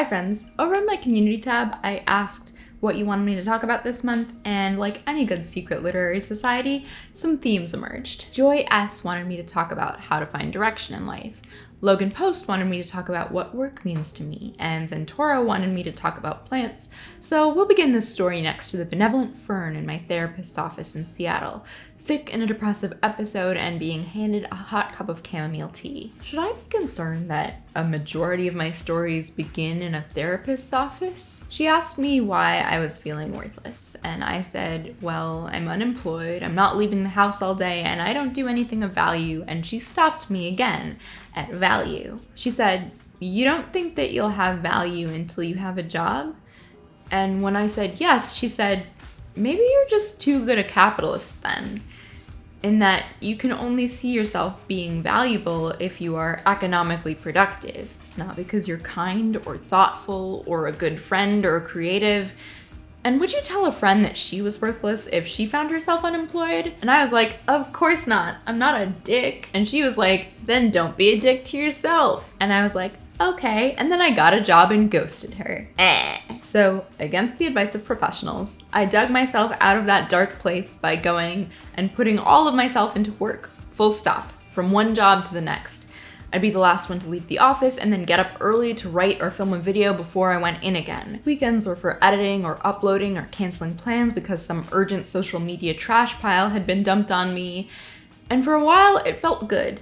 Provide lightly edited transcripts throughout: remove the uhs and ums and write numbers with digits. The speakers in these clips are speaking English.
Hi friends, over in my community tab, I asked what you wanted me to talk about this month, and like any good secret literary society, some themes emerged. Joy S. wanted me to talk about how to find direction in life. Logan Post wanted me to talk about what work means to me, and Zentoro wanted me to talk about plants. So we'll begin this story next to the benevolent fern in my therapist's office in Seattle, thick in a depressive episode and being handed a hot cup of chamomile tea. Should I be concerned that a majority of my stories begin in a therapist's office? She asked me why I was feeling worthless, and I said, well, I'm unemployed, I'm not leaving the house all day, and I don't do anything of value, and she stopped me again at value. She said, you don't think that you'll have value until you have a job? And when I said yes, she said, maybe you're just too good a capitalist then, in that you can only see yourself being valuable if you are economically productive, not because you're kind or thoughtful or a good friend or creative. And would you tell a friend that she was worthless if she found herself unemployed? And I was like, of course not. I'm not a dick. And she was like, then don't be a dick to yourself. And I was like, okay. And then I got a job and ghosted her. So, against the advice of professionals, I dug myself out of that dark place by going and putting all of myself into work, full stop, from one job to the next. I'd be the last one to leave the office and then get up early to write or film a video before I went in again. Weekends were for editing or uploading or canceling plans because some urgent social media trash pile had been dumped on me. And for a while, it felt good.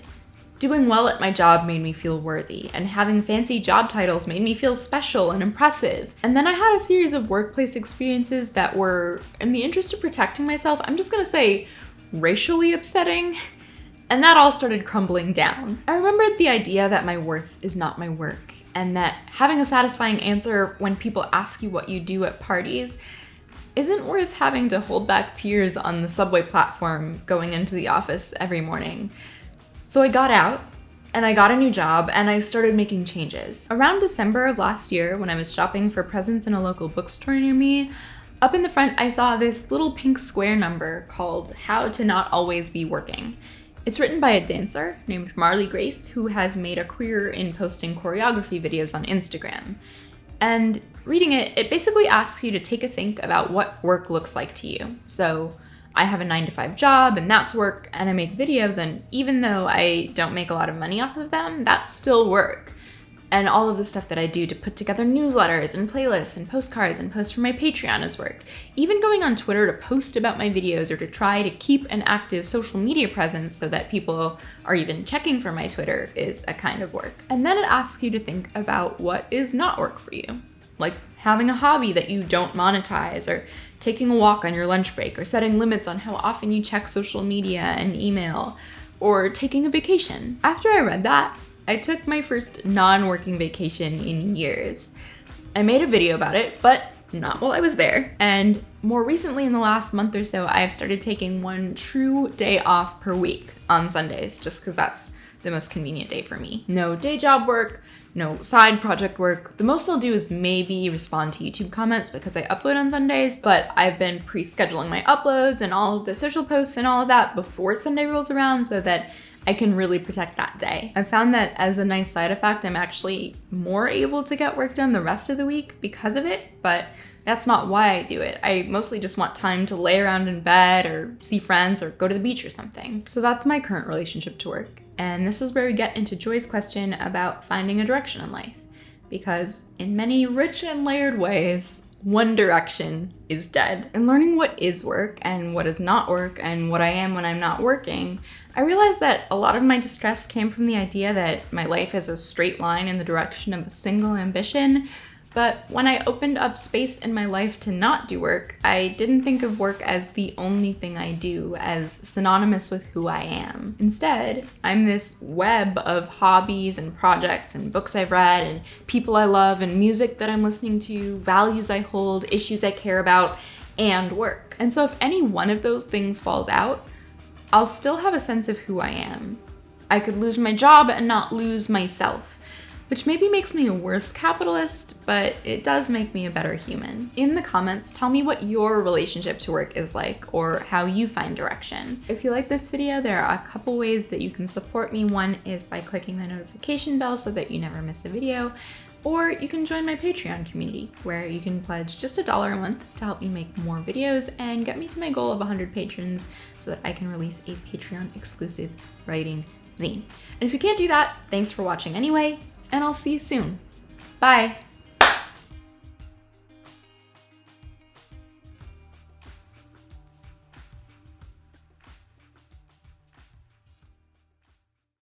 Doing well at my job made me feel worthy, and having fancy job titles made me feel special and impressive. And then I had a series of workplace experiences that were, in the interest of protecting myself, I'm just gonna say racially upsetting. And that all started crumbling down. I remembered the idea that my worth is not my work, and that having a satisfying answer when people ask you what you do at parties isn't worth having to hold back tears on the subway platform going into the office every morning. So I got out, and I got a new job, and I started making changes. Around December of last year, when I was shopping for presents in a local bookstore near me, up in the front I saw this little pink square number called How to Not Always Be Working. It's written by a dancer named Marley Grace, who has made a career in posting choreography videos on Instagram. And reading it, it basically asks you to take a think about what work looks like to you. So I have a 9-to-5 job, and that's work, and I make videos, and even though I don't make a lot of money off of them, that's still work. And all of the stuff that I do to put together newsletters and playlists and postcards and post for my Patreon is work. Even going on Twitter to post about my videos or to try to keep an active social media presence so that people are even checking for my Twitter is a kind of work. And then it asks you to think about what is not work for you, like having a hobby that you don't monetize, or taking a walk on your lunch break, or setting limits on how often you check social media and email, or taking a vacation. After I read that, I took my first non-working vacation in years. I made a video about it, but not while I was there. And more recently, in the last month or so, I've started taking one true day off per week on Sundays, just because that's the most convenient day for me. No day job work, no side project work. The most I'll do is maybe respond to YouTube comments because I upload on Sundays, but I've been pre-scheduling my uploads and all of the social posts and all of that before Sunday rolls around so that I can really protect that day. I've found that as a nice side effect, I'm actually more able to get work done the rest of the week because of it, but that's not why I do it. I mostly just want time to lay around in bed or see friends or go to the beach or something. So that's my current relationship to work. And this is where we get into Joy's question about finding a direction in life. Because in many rich and layered ways, one direction is dead. In learning what is work and what is not work and what I am when I'm not working, I realized that a lot of my distress came from the idea that my life is a straight line in the direction of a single ambition. But when I opened up space in my life to not do work, I didn't think of work as the only thing I do, as synonymous with who I am. Instead, I'm this web of hobbies and projects and books I've read and people I love and music that I'm listening to, values I hold, issues I care about, and work. And so if any one of those things falls out, I'll still have a sense of who I am. I could lose my job and not lose myself, which maybe makes me a worse capitalist, but it does make me a better human. In the comments, tell me what your relationship to work is like, or how you find direction. If you like this video, there are a couple ways that you can support me. One is by clicking the notification bell so that you never miss a video. Or you can join my Patreon community, where you can pledge just $1 a month to help me make more videos and get me to my goal of 100 patrons so that I can release a Patreon exclusive writing zine. And if you can't do that, thanks for watching anyway, and I'll see you soon. Bye.